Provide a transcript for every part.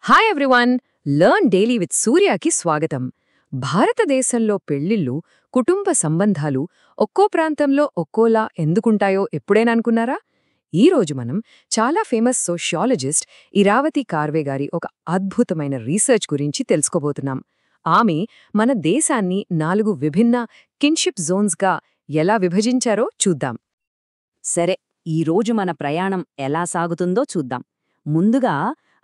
Hi everyone, learn daily with సూర్యకి స్వాగతం. భారతదేశంలో పెళ్లిళ్ళు, కుటుంబ సంబంధాలు ఒక్కో ప్రాంతంలో ఒక్కోలా ఎందుకుంటాయో ఎప్పుడైనా అనుకున్నారా? ఈరోజు మనం చాలా ఫేమస్ సోషియాలజిస్ట్ ఇరావతి కార్వే గారి ఒక అద్భుతమైన రీసెర్చ్ గురించి తెలుసుకోబోతున్నాం. ఆమె మన దేశాన్ని 4 విభిన్న కిన్షిప్ జోన్స్గా ఎలా విభజించారో చూద్దాం. సరే, ఈరోజు మన ప్రయాణం ఎలా సాగుతుందో చూద్దాం. ముందుగా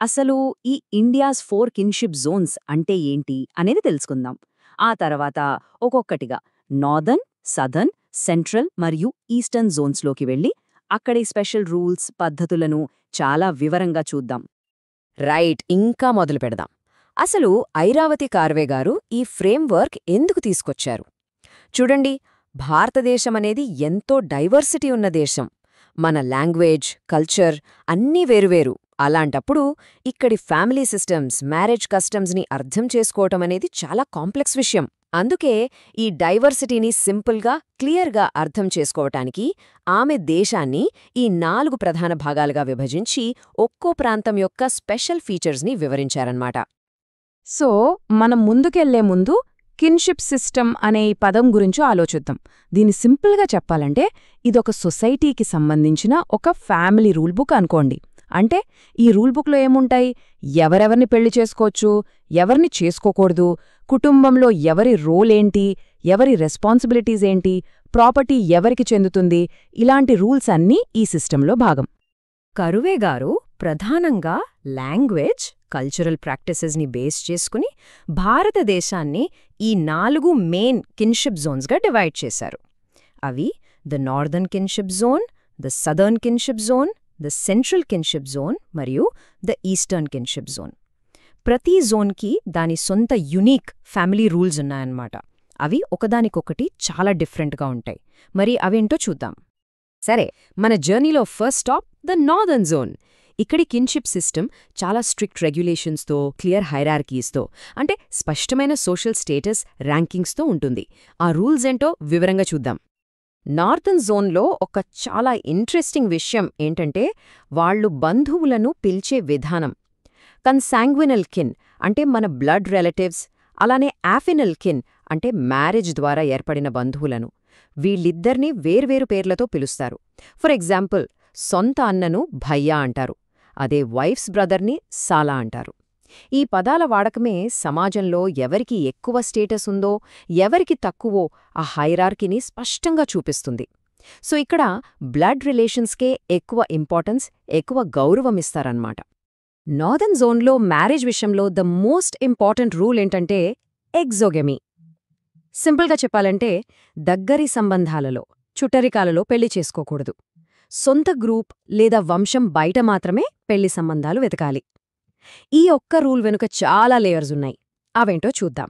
అసలు ఈ ఇండియాస్ 4 కిన్షిప్ జోన్స్ అంటే ఏంటి అనేది తెలుసుకుందాం. ఆ తర్వాత ఒక్కొక్కటిగా నార్దర్న్, సదర్న్, సెంట్రల్ మరియు ఈస్టర్న్ జోన్స్లోకి వెళ్ళి అక్కడి స్పెషల్ రూల్స్, పద్ధతులను చాలా వివరంగా చూద్దాం. రైట్, ఇంకా మొదలు పెడదాం. అసలు ఐరావతి కార్వే గారు ఈ ఫ్రేమ్వర్క్ ఎందుకు తీసుకొచ్చారు? చూడండి, భారతదేశమనేది ఎంతో డైవర్సిటీ ఉన్న దేశం. మన లాంగ్వేజ్, కల్చర్ అన్నీ వేరువేరు. అలాంటప్పుడు ఇక్కడి ఫ్యామిలీ సిస్టమ్స్, మ్యారేజ్ కస్టమ్స్ని అర్థం చేసుకోవటం అనేది చాలా కాంప్లెక్స్ విషయం. అందుకే ఈ డైవర్సిటీని సింపుల్గా, క్లియర్గా అర్థం చేసుకోవటానికి ఆమె దేశాన్ని ఈ 4 ప్రధాన భాగాలుగా విభజించి ఒక్కో ప్రాంతం యొక్క స్పెషల్ ఫీచర్స్ని వివరించారన్నమాట. సో మనం ముందుకెళ్లే ముందు కిన్షిప్ సిస్టమ్ అనే ఈ పదం గురించి ఆలోచిద్దాం. దీన్ని సింపుల్గా చెప్పాలంటే ఇదొక సొసైటీకి సంబంధించిన ఒక ఫ్యామిలీ రూల్ బుక్ అనుకోండి. అంటే ఈ రూల్ బుక్లో ఏముంటాయి? ఎవరెవర్ని పెళ్లి చేసుకోవచ్చు, ఎవరిని చేసుకోకూడదు, కుటుంబంలో ఎవరి రోల్ ఏంటి, ఎవరి రెస్పాన్సిబిలిటీస్ ఏంటి, ప్రాపర్టీ ఎవరికి చెందుతుంది, ఇలాంటి రూల్స్ అన్నీ ఈ సిస్టంలో భాగం. కరువే గారు ప్రధానంగా లాంగ్వేజ్, కల్చరల్ ప్రాక్టీసెస్ని బేస్ చేసుకుని భారతదేశాన్ని ఈ 4 మెయిన్ కిన్షిప్ జోన్స్గా డివైడ్ చేశారు. అవి the northern kinship zone, the southern kinship zone, the central kinship zone మరియు ద ఈస్టర్న్ కిన్షిప్ జోన్. ప్రతి జోన్కి దాని సొంత యునీక్ ఫ్యామిలీ రూల్స్ ఉన్నాయన్నమాట. అవి ఒకదానికొకటి చాలా డిఫరెంట్గా ఉంటాయి. మరి అవేంటో చూద్దాం. సరే, మన జర్నీలో first stop the northern zone. ఇక్కడి కిన్షిప్ సిస్టమ్ చాలా స్ట్రిక్ట్ రెగ్యులేషన్స్తో, క్లియర్ హైరార్కీస్తో, అంటే స్పష్టమైన సోషల్ స్టేటస్, ర్యాంకింగ్స్తో ఉంటుంది. ఆ రూల్స్ ఏంటో వివరంగా చూద్దాం. నార్దర్న్ జోన్లో ఒక చాలా ఇంట్రెస్టింగ్ విషయం ఏంటంటే వాళ్లు బంధువులను పిలిచే విధానం. కన్సాంగ్వినల్ కిన్ అంటే మన బ్లడ్ రిలేటివ్స్, అలానే ఆఫినల్ కిన్ అంటే మ్యారేజ్ ద్వారా ఏర్పడిన బంధువులను, వీళ్ళిద్దరినీ వేర్వేరు పేర్లతో పిలుస్తారు. ఫర్ ఎగ్జాంపుల్, సొంత అన్నను భయ్యా అంటారు, అదే వైఫ్స్ బ్రదర్ని సాలా అంటారు. ఈ పదాల వాడకమే సమాజంలో ఎవరికి ఎక్కువ స్టేటస్ ఉందో, ఎవరికి తక్కువో ఆ హైరార్కీని స్పష్టంగా చూపిస్తుంది. సో ఇక్కడ బ్లడ్ రిలేషన్స్కే ఎక్కువ ఇంపార్టెన్స్, ఎక్కువ గౌరవమిస్తారన్నమాట. నార్దర్న్ జోన్లో మ్యారేజ్ విషయంలో ద మోస్ట్ ఇంపార్టెంట్ రూల్ ఏంటంటే ఎగ్జోగెమీ. సింపుల్గా చెప్పాలంటే దగ్గరి సంబంధాలలో, చుట్టరికాలలో పెళ్లి చేసుకోకూడదు. సొంత గ్రూప్ లేదా వంశం బయట మాత్రమే పెళ్లి సంబంధాలు వెతకాలి. ఈ ఒక్క రూల్ వెనుక చాలా లేయర్స్ ఉన్నాయి. అవేంటో చూద్దాం.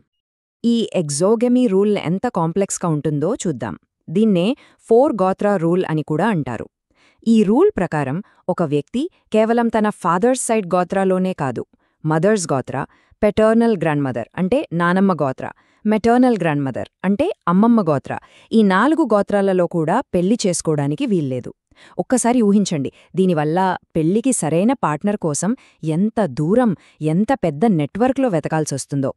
ఈ ఎగ్జోగెమీ రూల్ ఎంత కాంప్లెక్స్గా ఉంటుందో చూద్దాం. దీన్నే 4 గోత్ర రూల్ అని కూడా అంటారు. ఈ రూల్ ప్రకారం ఒక వ్యక్తి కేవలం తన ఫాదర్స్ సైడ్ గోత్రాలోనే కాదు, మదర్స్ గోత్ర, పెటర్నల్ గ్రాండ్మదర్ అంటే నానమ్మ గోత్ర, మెటర్నల్ గ్రాండ్మదర్ అంటే అమ్మమ్మ గోత్ర, ఈ 4 గోత్రాలలో కూడా పెళ్లి చేసుకోవడానికి వీల్లేదు. ఒక్కసారి ఊహించండి, దీనివల్ల పెళ్లికి సరైన పార్ట్నర్ కోసం ఎంత దూరం, ఎంత పెద్ద నెట్వర్క్లో వెతకాల్సొస్తుందో.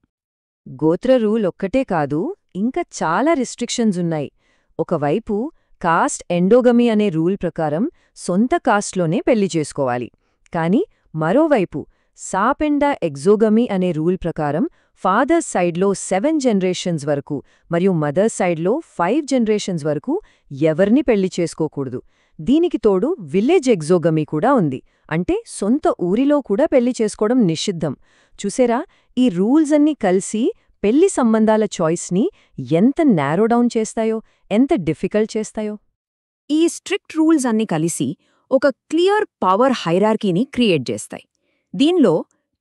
గోత్ర రూల్ ఒక్కటే కాదు, ఇంకా చాలా రిస్ట్రిక్షన్స్ ఉన్నాయి. ఒకవైపు కాస్ట్ ఎండోగమీ అనే రూల్ ప్రకారం సొంత కాస్ట్లోనే పెళ్లి చేసుకోవాలి. కాని మరోవైపు సాపెండా ఎగ్జోగమీ అనే రూల్ ప్రకారం ఫాదర్స్ సైడ్లో 7 జనరేషన్స్ వరకు మరియు మదర్స్ సైడ్లో 5 జనరేషన్స్ వరకు ఎవర్ని పెళ్లి చేసుకోకూడదు. దీనికి తోడు విలేజ్ ఎగ్జోగమీ కూడా ఉంది. అంటే సొంత ఊరిలో కూడా పెళ్లి చేసుకోవడం నిషిద్ధం. చూసేరా, ఈ రూల్స్ అన్నీ కలిసి పెళ్లి సంబంధాల చాయిస్ని ఎంత నారోడౌన్ చేస్తాయో, ఎంత డిఫికల్ట్ చేస్తాయో. ఈ స్ట్రిక్ట్ రూల్స్ అన్నీ కలిసి ఒక క్లియర్ పవర్ హైరార్కీని క్రియేట్ చేస్తాయి. దీనిలో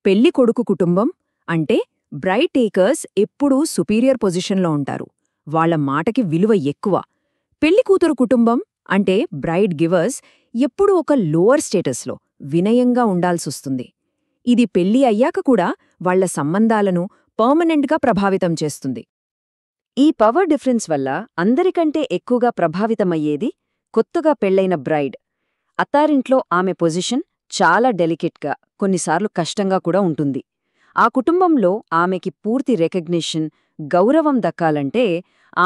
పెళ్లి కొడుకు కుటుంబం అంటే బ్రైడ్ టేకర్స్ ఎప్పుడూ సుపీరియర్ పొజిషన్లో ఉంటారు. వాళ్ల మాటకి విలువ ఎక్కువ. పెళ్లి కూతురు కుటుంబం అంటే బ్రైడ్ గివర్స్ ఎప్పుడూ ఒక లోవర్ స్టేటస్లో వినయంగా ఉండాల్సొస్తుంది. ఇది పెళ్లి అయ్యాక కూడా వాళ్ల సంబంధాలను పర్మనెంట్గా ప్రభావితం చేస్తుంది. ఈ పవర్ డిఫరెన్స్ వల్ల అందరికంటే ఎక్కువగా ప్రభావితమయ్యేది కొత్తగా పెళ్లైన బ్రైడ్. అత్తారింట్లో ఆమె పొజిషన్ చాలా డెలికేట్గా, కొన్నిసార్లు కష్టంగా కూడా ఉంటుంది. ఆ కుటుంబంలో ఆమెకి పూర్తి రికగ్నిషన్, గౌరవం దక్కాలంటే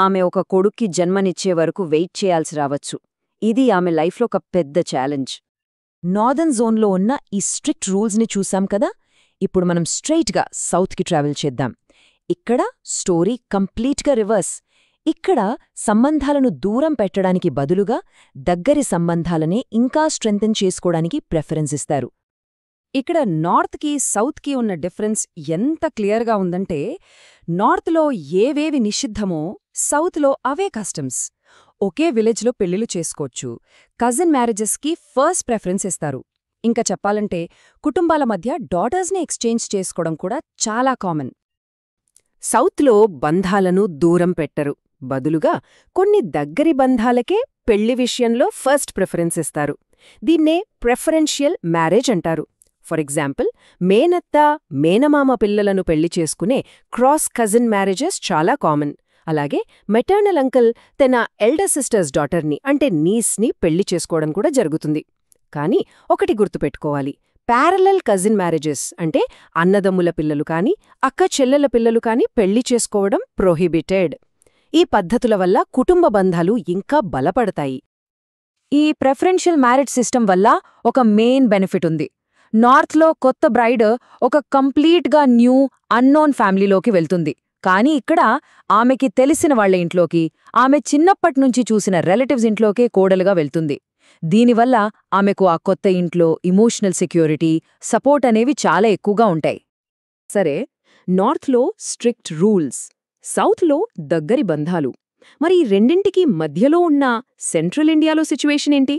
ఆమె ఒక కొడుక్కి జన్మనిచ్చే వరకు వెయిట్ చేయాల్సి రావచ్చు. ఇది ఆమె లైఫ్లో ఒక పెద్ద ఛాలెంజ్. నార్దర్న్ జోన్లో ఉన్న ఈ స్ట్రిక్ట్ రూల్స్ని చూసాం కదా. ఇప్పుడు మనం స్ట్రెయిట్గా సౌత్కి ట్రావెల్ చేద్దాం. ఇక్కడ స్టోరీ కంప్లీట్గా రివర్స్. ఇక్కడ సంబంధాలను దూరం పెట్టడానికి బదులుగా దగ్గరి సంబంధాలనే ఇంకా స్ట్రెంథెన్ చేసుకోవడానికి ప్రెఫరెన్స్ ఇస్తారు. ఇక్కడ నార్త్కి సౌత్కి ఉన్న డిఫరెన్స్ ఎంత క్లియర్గా ఉందంటే, నార్త్లో ఏవేవి నిషిద్ధమో సౌత్లో అవే కస్టమ్స్. ఒకే విలేజ్లో పెళ్లిళ్ళు చేసుకోవచ్చు. కజిన్ మ్యారేజెస్కి ఫస్ట్ ప్రెఫరెన్స్ ఇస్తారు. ఇంకా చెప్పాలంటే కుటుంబాల మధ్య డాటర్స్ని ఎక్స్చేంజ్ చేసుకోవడం కూడా చాలా కామన్. సౌత్లో బంధాలను దూరం పెట్టరు, బదులుగా కొన్ని దగ్గరి బంధాలకే పెళ్లి విషయంలో ఫస్ట్ ప్రిఫరెన్స్ ఇస్తారు. దీన్నే ప్రెఫరెన్షియల్ మ్యారేజ్ అంటారు. ఫర్ ఎగ్జాంపుల్, మేనత్త, మేనమామ పిల్లలను పెళ్లి చేసుకునే క్రాస్ కజిన్ మ్యారేజెస్ చాలా కామన్. అలాగే మెటర్నల్ అంకుల్ తన ఎల్డర్ సిస్టర్స్ డాటర్ని అంటే నీస్ని పెళ్లి చేసుకోవడం కూడా జరుగుతుంది. కానీ ఒకటి గుర్తుపెట్టుకోవాలి, ప్యారలల్ కజిన్ మ్యారేజెస్ అంటే అన్నదమ్ముల పిల్లలు కాని అక్క చెల్లెల పిల్లలు కాని పెళ్లి చేసుకోవడం ప్రొహిబిటెడ్. ఈ పద్ధతుల వల్ల కుటుంబ బంధాలు ఇంకా బలపడతాయి. ఈ ప్రెఫరెన్షియల్ మ్యారేజ్ సిస్టమ్ వల్ల ఒక మెయిన్ బెనిఫిట్ ఉంది. నార్త్లో కొత్త బ్రైడ్ ఒక కంప్లీట్గా న్యూ, అన్నోన్ ఫ్యామిలీలోకి వెళ్తుంది. కానీ ఇక్కడ ఆమెకి తెలిసిన వాళ్ల ఇంట్లోకి, ఆమె చిన్నప్పట్నుంచి చూసిన రిలేటివ్స్ ఇంట్లోకే కోడలుగా వెళ్తుంది. దీనివల్ల ఆమెకు ఆ కొత్త ఇంట్లో ఇమోషనల్ సెక్యూరిటీ, సపోర్ట్ అనేవి చాలా ఎక్కువగా ఉంటాయి. సరే, నార్త్లో స్ట్రిక్ట్ రూల్స్, సౌత్లో దగ్గరి బంధాలు. మరి ఈ రెండింటికి మధ్యలో ఉన్న సెంట్రల్ ఇండియాలో సిచ్యువేషన్ ఏంటి?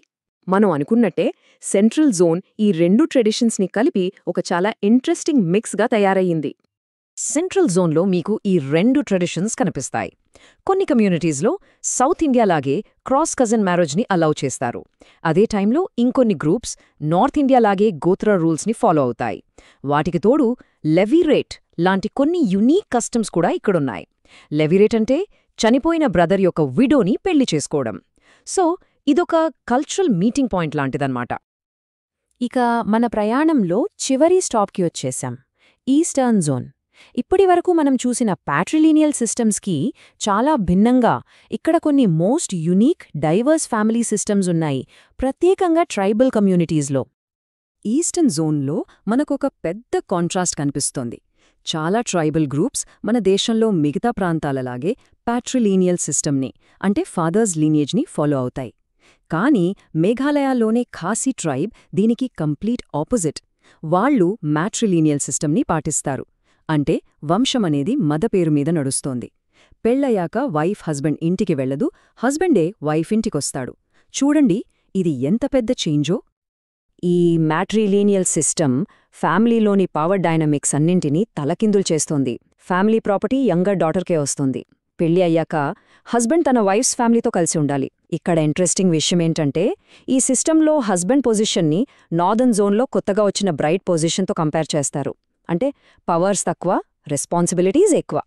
మనం అనుకున్నట్టే సెంట్రల్ జోన్ ఈ రెండు ట్రెడిషన్స్ని కలిపి ఒక చాలా ఇంట్రెస్టింగ్ మిక్స్గా తయారయ్యింది. సెంట్రల్ జోన్లో మీకు ఈ రెండు ట్రెడిషన్స్ కనిపిస్తాయి. కొన్ని కమ్యూనిటీస్లో సౌత్ ఇండియాలాగే క్రాస్ కజిన్ మ్యారేజ్ని అలౌ చేస్తారు. అదే టైంలో ఇంకొన్ని గ్రూప్స్ నార్త్ ఇండియాలాగే గోత్ర రూల్స్ని ఫాలో అవుతాయి. వాటికి తోడు లెవీరేట్ లాంటి కొన్ని యునీక్ కస్టమ్స్ కూడా ఇక్కడున్నాయి. లెవీరేట్ అంటే చనిపోయిన బ్రదర్ యొక్క విడోని పెళ్లి చేసుకోవడం. సో ఇదొక కల్చరల్ మీటింగ్ పాయింట్ లాంటిదన్నమాట. ఇక మన ప్రయాణంలో చివరి స్టాప్కి వచ్చేశాం, ఈస్టర్న్ జోన్. ఇప్పటివరకు మనం చూసిన ప్యాట్రిలీనియల్ సిస్టమ్స్కి చాలా భిన్నంగా ఇక్కడ కొన్ని most unique, divorce family systems ఉన్నాయి, ప్రత్యేకంగా ట్రైబల్ కమ్యూనిటీస్లో. ఈస్టర్న్ జోన్లో మనకొక పెద్ద కాంట్రాస్ట్ కనిపిస్తోంది. చాలా ట్రైబల్ గ్రూప్స్ మన దేశంలో మిగతా ప్రాంతాలలాగే ప్యాట్రిలీనియల్ సిస్టమ్ని అంటే ఫాదర్స్ లీనియేజ్ని ఫాలో అవుతాయి. కానీ మేఘాలయలోనే ఖాసీ ట్రైబ్ దీనికి కంప్లీట్ ఆపోజిట్. వాళ్లు మ్యాట్రిలీనియల్ సిస్టమ్ని పాటిస్తారు. అంటే వంశమనేది మద పేరు మీద నడుస్తోంది. పెళ్లయ్యాక వైఫ్ హస్బెండ్ ఇంటికి వెళ్లదు, హస్బెండే వైఫ్ ఇంటికొస్తాడు. చూడండి, ఇది ఎంత పెద్ద చేంజో. ఈ మ్యాట్రిలీనియల్ సిస్టమ్ ఫ్యామిలీలోని పవర్ డైనమిక్స్ అన్నింటినీ తలకిందులు చేస్తోంది. ఫ్యామిలీ ప్రాపర్టీ యంగర్ డాటర్కే వస్తుంది. పెళ్లి అయ్యాక హస్బెండ్ తన వైఫ్స్ ఫ్యామిలీతో కలిసి ఉండాలి. ఇక్కడ ఇంట్రెస్టింగ్ విషయమేంటంటే ఈ సిస్టంలో హస్బెండ్ పొజిషన్ని నార్దర్న్ జోన్లో కొత్తగా వచ్చిన బ్రైట్ పొజిషన్తో కంపేర్ చేస్తారు. అంటే పవర్స్ తక్కువ, రెస్పాన్సిబిలిటీస్ ఎక్కువ.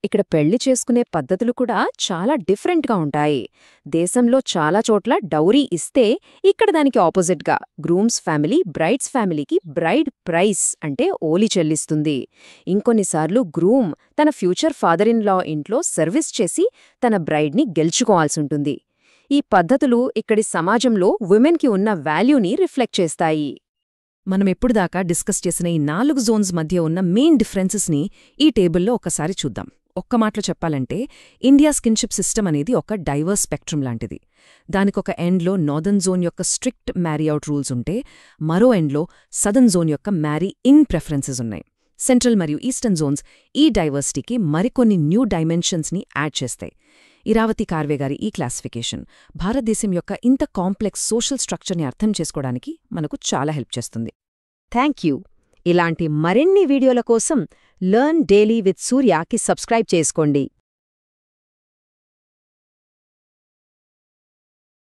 ఇక్కడ పెళ్లి చేసుకునే పద్ధతులు కూడా చాలా డిఫరెంట్గా ఉంటాయి. దేశంలో చాలా చోట్ల డౌరీ ఇస్తే ఇక్కడ దానికి ఆపోజిట్గా గ్రూమ్స్ ఫ్యామిలీ బ్రైడ్స్ ఫ్యామిలీకి బ్రైడ్ ప్రైస్ అంటే ఓలి చెల్లిస్తుంది. ఇంకొన్నిసార్లు గ్రూమ్ తన ఫ్యూచర్ ఫాదర్ ఇన్ లా ఇంట్లో సర్వీస్ చేసి తన బ్రైడ్ని గెలుచుకోవాల్సుంటుంది. ఈ పద్ధతులు ఇక్కడి సమాజంలో విమెన్కి ఉన్న వాల్యూని రిఫ్లెక్ట్ చేస్తాయి. మనం ఎప్పుడుదాకా డిస్కస్ చేసిన ఈ 4 జోన్స్ మధ్య ఉన్న మెయిన్ డిఫరెన్సెస్ని ఈ టేబుల్లో ఒకసారి చూద్దాం. ఒక్క మాటలో చెప్పాలంటే ఇండియా స్కిన్షిప్ సిస్టమ్ అనేది ఒక డైవర్స్ స్పెక్ట్రమ్ లాంటిది. దానికొక ఎండ్లో నార్దర్న్ జోన్ యొక్క స్ట్రిక్ట్ మ్యారీఅవుట్ రూల్స్ ఉంటే, మరో ఎండ్లో సదర్న్ జోన్ యొక్క మ్యారీ ఇన్ ప్రెఫరెన్సెస్ ఉన్నాయి. సెంట్రల్ మరియు ఈస్టర్న్ జోన్స్ ఈ డైవర్సిటీకి మరికొన్ని న్యూ డైమెన్షన్స్ని యాడ్ చేస్తాయి. ఇరావతి కార్వే గారి ఈ క్లాసిఫికేషన్ భారతదేశం యొక్క ఇంత కాంప్లెక్స్ సోషల్ స్ట్రక్చర్ని అర్థం చేసుకోవడానికి మనకు చాలా హెల్ప్ చేస్తుంది. Thank you. ఇలాంటి మరిన్ని వీడియోల కోసం లెర్న్ డైలీ విత్ సూర్యకి సబ్స్క్రైబ్ చేసుకోండి.